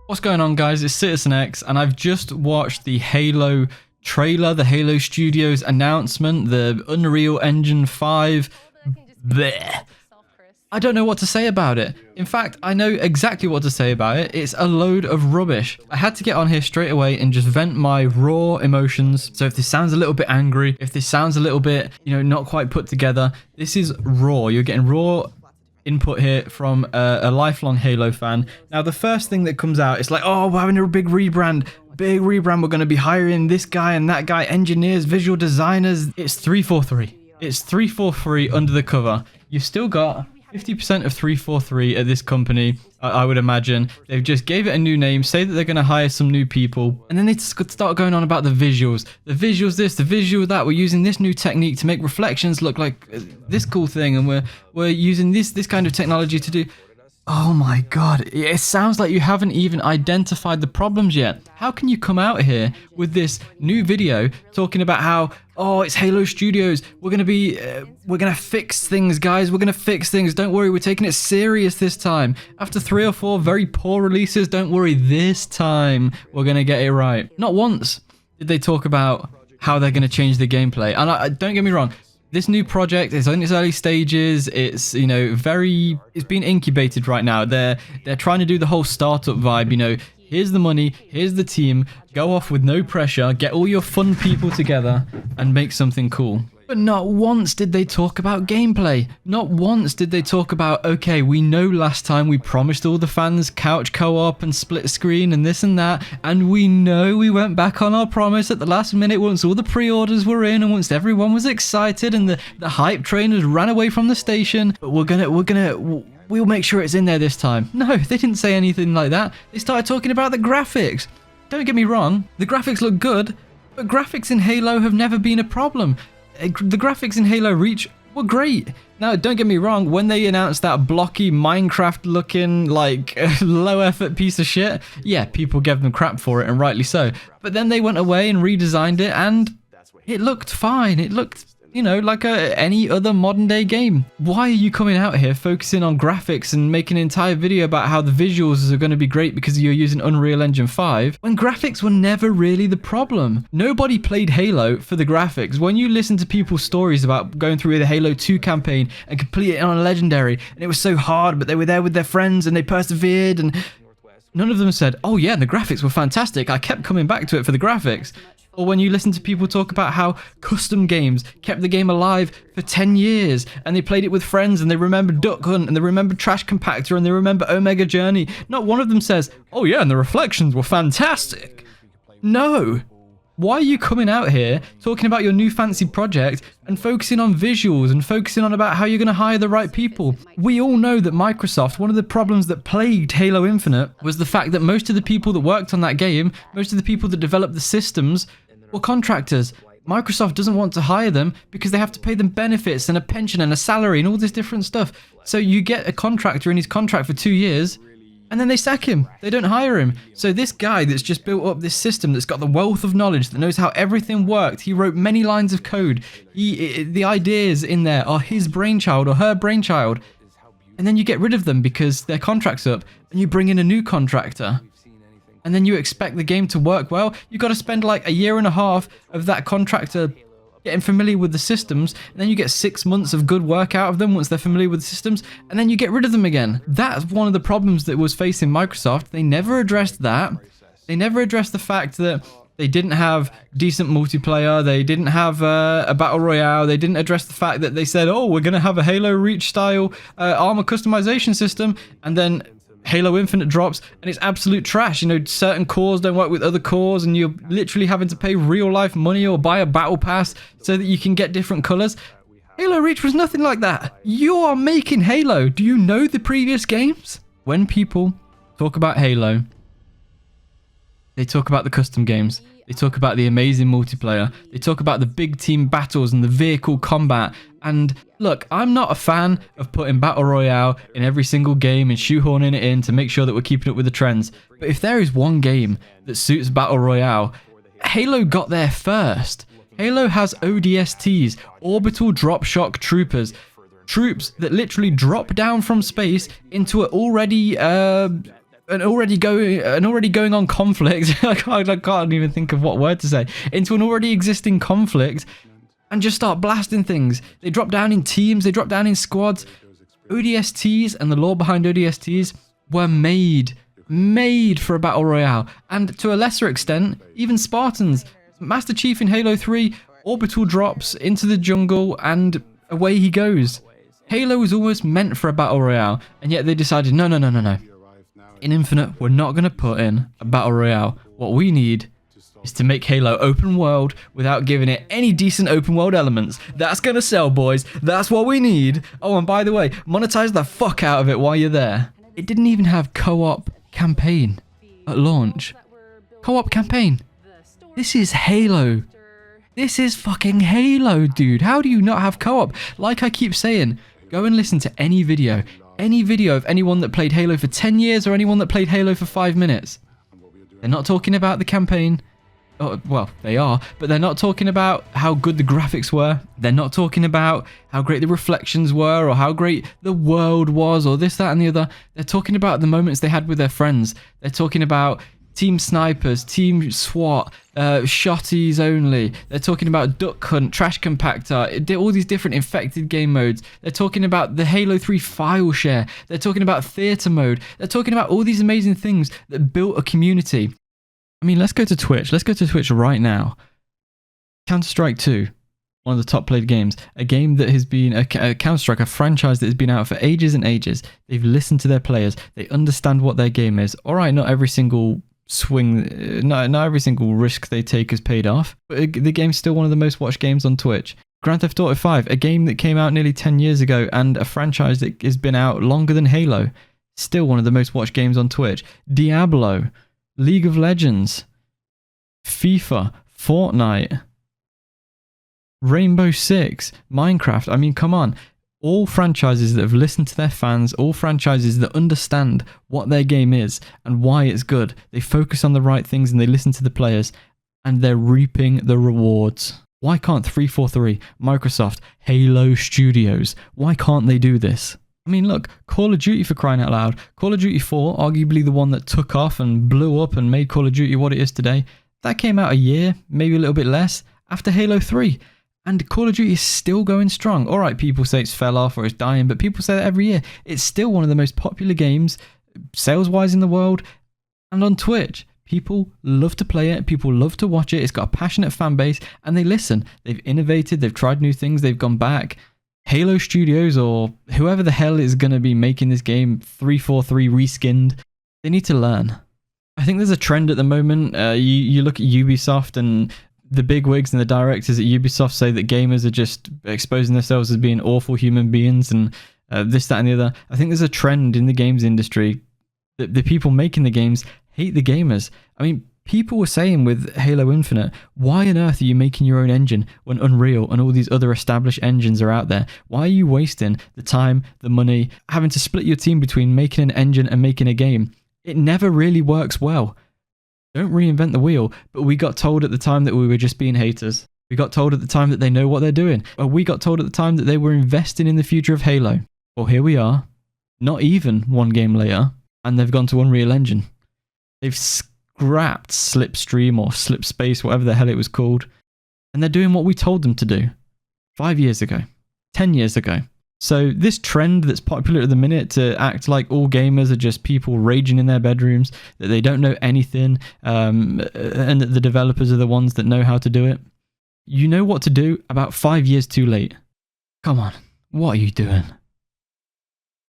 What's going on, guys? It's Citizen X, and I've just watched the Halo trailer, the Halo Studios announcement, the Unreal Engine 5. Blech. I don't know what to say about it. In fact, I know exactly what to say about it. It's a load of rubbish. I had to get on here straight away and just vent my raw emotions. So if this sounds a little bit angry, if this sounds a little bit, not quite put together, this is raw. You're getting raw input here from a lifelong Halo fan. Now, the first thing that comes out is like, oh, we're having a big rebrand. We're going to be hiring this guy and that guy, engineers, visual designers. It's 343. It's 343 under the cover. You've still got 50% of 343 at this company, I would imagine. They've just gave it a new name, say that they're going to hire some new people, and then they start going on about the visuals. The visuals this, the visual that. We're using this new technique to make reflections look like this cool thing, and we're using this kind of technology to do... Oh my god, it sounds like you haven't even identified the problems yet. How can you come out here with this new video talking about how, oh, it's Halo Studios, we're gonna fix things, guys, we're gonna fix things, don't worry, we're taking it serious this time. After 3 or 4 very poor releases, don't worry, this time we're gonna get it right. Not once did they talk about how they're gonna change the gameplay. And don't get me wrong, this new project is in its early stages. It's it's being incubated right now. They're trying to do the whole startup vibe. Here's the money, here's the team. Go off with no pressure. Get all your fun people together and make something cool. But not once did they talk about gameplay. Not once did they talk about, okay, we know last time we promised all the fans couch co-op and split screen and this and that, and we know we went back on our promise at the last minute once all the pre-orders were in and once everyone was excited and the hype train has ran away from the station, but we'll make sure it's in there this time. No, they didn't say anything like that. They started talking about the graphics. Don't get me wrong, the graphics look good, but graphics in Halo have never been a problem. The graphics in Halo Reach were great. Now, don't get me wrong, when they announced that blocky Minecraft-looking, low-effort piece of shit, yeah, people gave them crap for it, and rightly so. But then they went away and redesigned it, and it looked fine. It looked, like any other modern-day game. Why are you coming out here focusing on graphics and making an entire video about how the visuals are going to be great because you're using Unreal Engine 5, when graphics were never really the problem? Nobody played Halo for the graphics. When you listen to people's stories about going through the Halo 2 campaign and completing it on a Legendary, and it was so hard, but they were there with their friends and they persevered, and none of them said, oh yeah, the graphics were fantastic, I kept coming back to it for the graphics. Or when you listen to people talk about how custom games kept the game alive for 10 years and they played it with friends and they remember Duck Hunt and they remember Trash Compactor and they remember Omega Journey, not one of them says, oh yeah, and the reflections were fantastic. No. Why are you coming out here talking about your new fancy project and focusing on visuals and focusing on about how you're going to hire the right people? We all know that Microsoft, one of the problems that plagued Halo Infinite was the fact that most of the people that worked on that game, most of the people that developed the systems, were contractors. Microsoft doesn't want to hire them because they have to pay them benefits and a pension and a salary and all this different stuff. So you get a contractor in his contract for 2 years and then they sack him. They don't hire him. So this guy that's just built up this system, that's got the wealth of knowledge, that knows how everything worked, he wrote many lines of code, the ideas in there are his brainchild or her brainchild, and then you get rid of them because their contract's up and you bring in a new contractor. And then you expect the game to work well. You've got to spend like 1.5 years of that contractor getting familiar with the systems, and then you get 6 months of good work out of them once they're familiar with the systems, and then you get rid of them again. That's one of the problems that was facing Microsoft. They never addressed that. They never addressed the fact that they didn't have decent multiplayer, they didn't have a battle royale, they didn't address the fact that they said, oh, we're going to have a Halo Reach style armor customization system, and then Halo Infinite drops and it's absolute trash. Certain cores don't work with other cores and you're literally having to pay real life money or buy a battle pass so that you can get different colors. Halo Reach was nothing like that. You are making Halo. Do you know the previous games? When people talk about Halo, they talk about the custom games. They talk about the amazing multiplayer. They talk about the big team battles and the vehicle combat. And look, I'm not a fan of putting Battle Royale in every single game and shoehorning it in to make sure that we're keeping up with the trends. But if there is one game that suits Battle Royale, Halo got there first. Halo has ODSTs, Orbital Drop Shock Troopers. Troops that literally drop down from space into an already an already going on conflict. I can't even think of what word to say, into an already existing conflict, and just start blasting things. They drop down in teams, they drop down in squads. ODSTs and the lore behind ODSTs were made for a battle royale, and to a lesser extent, even Spartans. Master Chief in Halo 3, orbital drops into the jungle, and away he goes. Halo was almost meant for a battle royale, and yet they decided, no. In Infinite, we're not going to put in a battle royale. What we need is to make Halo open world without giving it any decent open world elements. That's going to sell, boys. That's what we need. Oh, and by the way, monetize the fuck out of it while you're there. It didn't even have co-op campaign at launch. Co-op campaign. This is Halo. This is fucking Halo, dude. How do you not have co-op? Like I keep saying, go and listen to any video of anyone that played Halo for 10 years or anyone that played Halo for 5 minutes. They're not talking about the campaign. Oh, well, they are, but they're not talking about how good the graphics were. They're not talking about how great the reflections were or how great the world was or this, that, and the other. They're talking about the moments they had with their friends. They're talking about team snipers, team SWAT, shotties only. They're talking about duck hunt, trash compactor, all these different infected game modes. They're talking about the Halo 3 file share. They're talking about theater mode. They're talking about all these amazing things that built a community. I mean, let's go to Twitch. Let's go to Twitch right now. Counter-Strike 2, one of the top played games. A game that has been a Counter-Strike, a franchise that has been out for ages and ages. They've listened to their players. They understand what their game is. All right, not every single swing, not every single risk they take is paid off, but the game's still one of the most watched games on Twitch. Grand Theft Auto 5, a game that came out nearly 10 years ago and a franchise that has been out longer than Halo, still one of the most watched games on Twitch. Diablo, League of Legends, FIFA, Fortnite, Rainbow Six, Minecraft. I mean, come on. All franchises that have listened to their fans, all franchises that understand what their game is and why it's good. They focus on the right things and they listen to the players, and they're reaping the rewards. Why can't 343, Microsoft, Halo Studios, why can't they do this? I mean, look, Call of Duty, for crying out loud. Call of Duty 4, arguably the one that took off and blew up and made Call of Duty what it is today, that came out a year, maybe a little bit less, after Halo 3. And Call of Duty is still going strong. All right, people say it's fell off or it's dying, but people say that every year. It's still one of the most popular games, sales-wise, in the world. And on Twitch, people love to play it. People love to watch it. It's got a passionate fan base, and they listen. They've innovated. They've tried new things. They've gone back. Halo Studios, or whoever the hell is going to be making this game 343 reskinned, they need to learn. I think there's a trend at the moment. You look at Ubisoft, and the bigwigs and the directors at Ubisoft say that gamers are just exposing themselves as being awful human beings and this, that, and the other. I think there's a trend in the games industry that the people making the games hate the gamers. I mean, people were saying with Halo Infinite, why on earth are you making your own engine when Unreal and all these other established engines are out there? Why are you wasting the time, the money, having to split your team between making an engine and making a game? It never really works well. Don't reinvent the wheel, but we got told at the time that we were just being haters. We got told at the time that they know what they're doing. Or we got told at the time that they were investing in the future of Halo. Well, here we are, not even one game later, and they've gone to Unreal Engine. They've scrapped Slipstream or Slipspace, whatever the hell it was called, and they're doing what we told them to do 5 years ago, 10 years ago. So this trend that's popular at the minute to act like all gamers are just people raging in their bedrooms, that they don't know anything, and that the developers are the ones that know how to do it. You know what to do about 5 years too late. Come on, what are you doing?